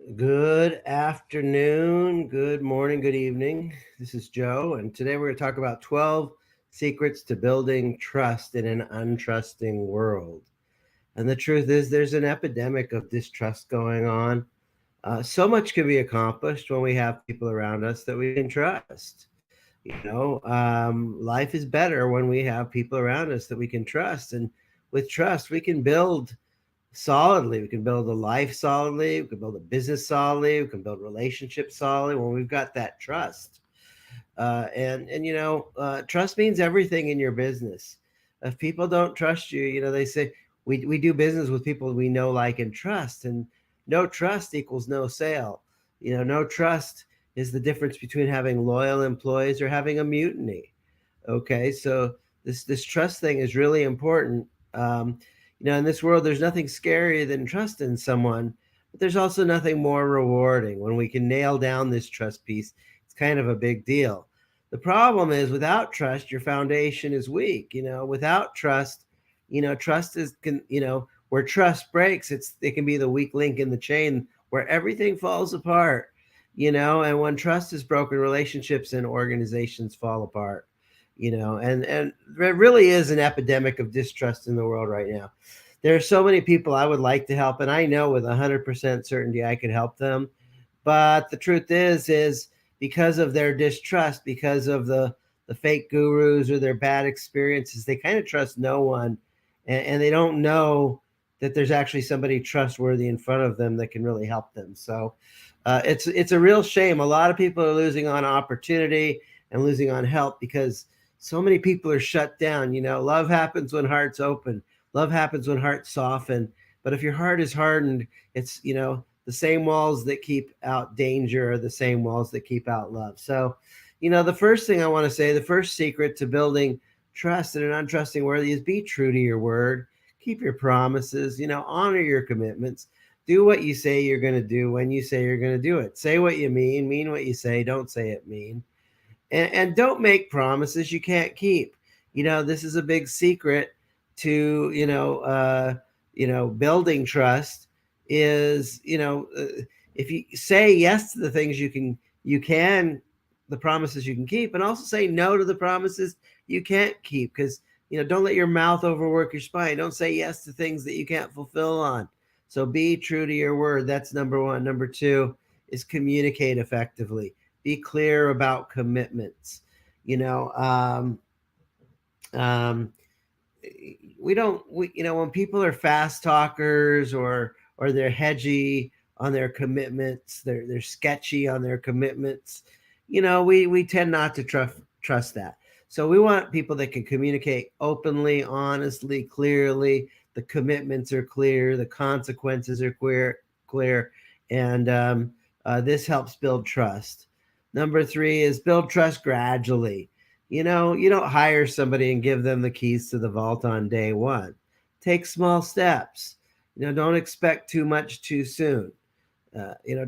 Good afternoon, good morning, good evening. This is Joe, and today we're going to talk about 12 secrets to building trust in an untrusting world. And the truth is, there's an epidemic of distrust going on. So much can be accomplished when we have people around us that we can trust. Life is better when we have people around us that we can trust. And with trust, we can build solidly. We can build a life solidly. We can build a business solidly. We can build relationships solidly when we've got that trust. Trust means everything in your business. If people don't trust you, they say we do business with people we know, like, and trust, and no trust equals no sale. No trust is the difference between having loyal employees or having a mutiny. Okay, so this trust thing is really important. In this world, there's nothing scarier than trusting someone, but there's also nothing more rewarding. When we can nail down this trust piece, it's kind of a big deal. The problem is, without trust, your foundation is weak. Without trust, trust is can where trust breaks, it can be the weak link in the chain where everything falls apart. And when trust is broken, relationships and organizations fall apart. And there really is an epidemic of distrust in the world right now. There are so many people I would like to help, and I know with 100% certainty I could help them. But the truth is because of their distrust, because of the fake gurus or their bad experiences, they kind of trust no one, and they don't know that there's actually somebody trustworthy in front of them that can really help them. So it's a real shame. A lot of people are losing on opportunity and losing on help because so many people are shut down. Love happens when hearts open. Love happens when hearts soften. But if your heart is hardened, it's, the same walls that keep out danger are the same walls that keep out love. So, the first thing I want to say, the first secret to building trust in an untrusting world is be true to your word. Keep your promises, honor your commitments. Do what you say you're going to do when you say you're going to do it. Say what you mean what you say, don't say it mean. And don't make promises you can't keep. This is a big secret to building trust is, if you say yes to the things you can the promises you can keep, and also say no to the promises you can't keep, because don't let your mouth overwork your spine. Don't say yes to things that you can't fulfill on. So be true to your word. That's number one. Number two is communicate effectively. Be clear about commitments. You know, um, when people are fast talkers, or they're hedgy on their commitments, they're sketchy on their commitments. We tend not to trust that. So we want people that can communicate openly, honestly, clearly. The commitments are clear, the consequences are clear, and this helps build trust. Number three is build trust gradually. You don't hire somebody and give them the keys to the vault on day one. Take small steps. Don't expect too much too soon.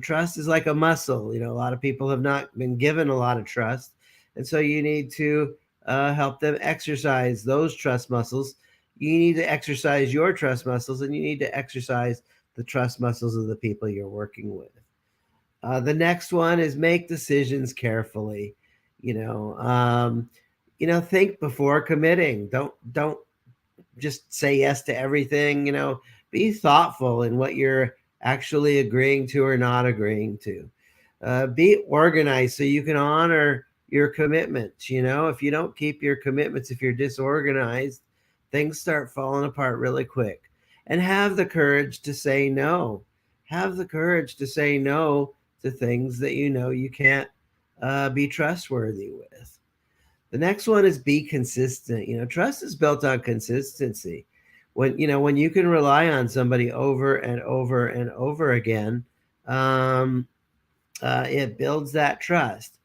Trust is like a muscle. A lot of people have not been given a lot of trust. And so you need to help them exercise those trust muscles. You need to exercise your trust muscles, and you need to exercise the trust muscles of the people you're working with. The next one is make decisions carefully. You know, um, think before committing. Don't just say yes to everything. Be thoughtful in what you're actually agreeing to or not agreeing to. Be organized so you can honor your commitments. If you don't keep your commitments, if you're disorganized, things start falling apart really quick. And have the courage to say no. Have the courage to say no to things that you can't be trustworthy with. The next one is be consistent. Trust is built on consistency. When you can rely on somebody over and over and over again, um, it builds that trust.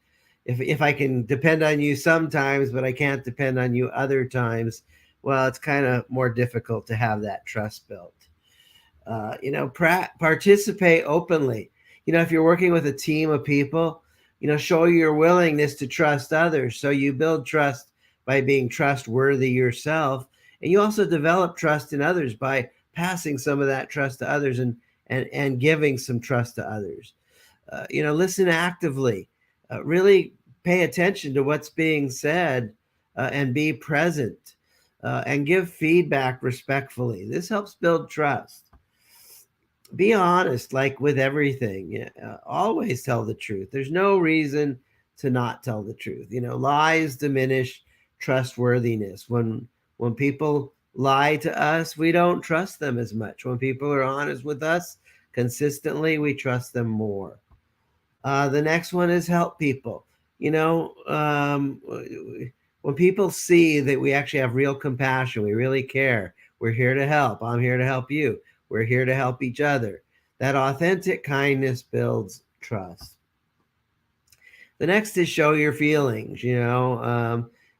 If I can depend on you sometimes, but I can't depend on you other times, well, it's kind of more difficult to have that trust built. Participate openly. If you're working with a team of people, show your willingness to trust others. So you build trust by being trustworthy yourself, and you also develop trust in others by passing some of that trust to others, and giving some trust to others. Listen actively, really pay attention to what's being said, and be present, and give feedback respectfully. This helps build trust. Be honest, like with everything. Always tell the truth. There's no reason to not tell the truth. Lies diminish trustworthiness. When people lie to us, we don't trust them as much. When people are honest with us consistently, we trust them more. The next one is help people. You know, um, when people see that we actually have real compassion, we really care, we're here to help. I'm here to help you. We're here to help each other. That authentic kindness builds trust. The next is show your feelings.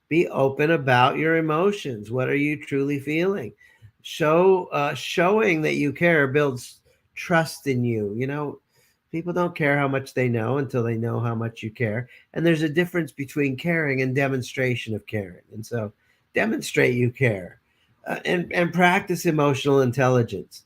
Be open about your emotions. What are you truly feeling? Showing that you care builds trust in you. People don't care how much they know until they know how much you care. And there's a difference between caring and demonstration of caring. And so demonstrate you care, and practice emotional intelligence.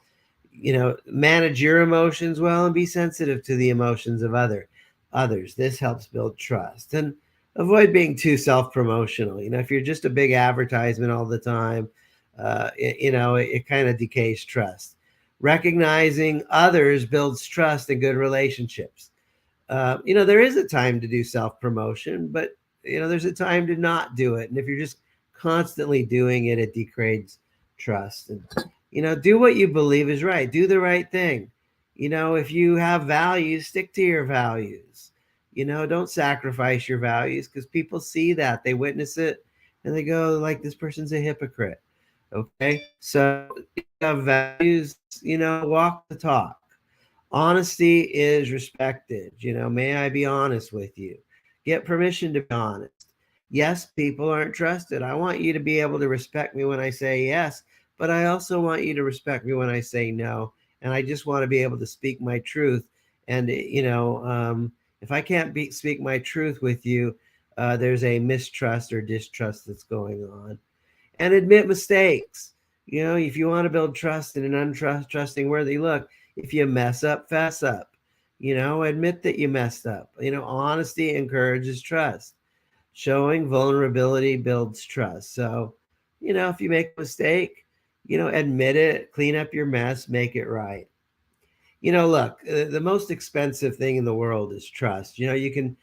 Manage your emotions well and be sensitive to the emotions of others. This helps build trust. And avoid being too self-promotional. If you're just a big advertisement all the time, it kind of decays trust. Recognizing others builds trust and good relationships. There is a time to do self-promotion, but there's a time to not do it. And if you're just constantly doing it, it degrades trust. And do what you believe is right. Do the right thing. If you have values, stick to your values. Don't sacrifice your values, because people see that, they witness it, and they go like, this person's a hypocrite. Okay, so you have values, walk the talk. Honesty is respected. May I be honest with you? Get permission to be honest. Yes, people aren't trusted. I want you to be able to respect me when I say yes, but I also want you to respect me when I say no. And I just want to be able to speak my truth. And, if I can't speak my truth with you, there's a mistrust or distrust that's going on. And admit mistakes. If you want to build trust in an untrusting worthy look, if you mess up, fess up. Admit that you messed up. Honesty encourages trust. Showing vulnerability builds trust. So, if you make a mistake, admit it, clean up your mess, make it right. Look, the most expensive thing in the world is trust. It can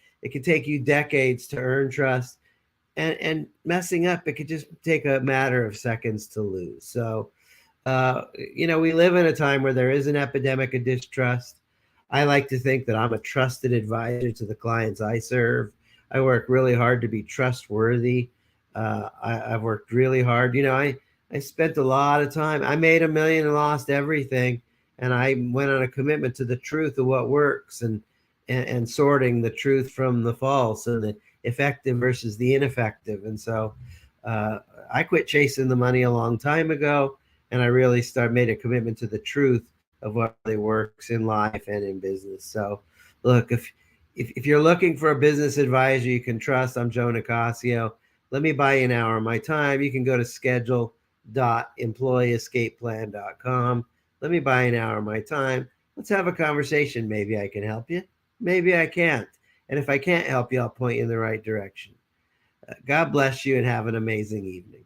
take you decades to earn trust, and messing up, it could just take a matter of seconds to lose. So, we live in a time where there is an epidemic of distrust. I like to think that I'm a trusted advisor to the clients I serve. I work really hard to be trustworthy. I've worked really hard. I spent a lot of time. I made $1 million and lost everything. And I went on a commitment to the truth of what works, and sorting the truth from the false, and the effective versus the ineffective. And so I quit chasing the money a long time ago, and I really made a commitment to the truth of what really works in life and in business. So, look, if you're looking for a business advisor you can trust, I'm Joe Nicasio. Let me buy you an hour of my time. You can go to schedule.employeeescapeplan.com. Let me buy an hour of my time. Let's have a conversation. Maybe I can help you. Maybe I can't. And if I can't help you, I'll point you in the right direction. God bless you, and have an amazing evening.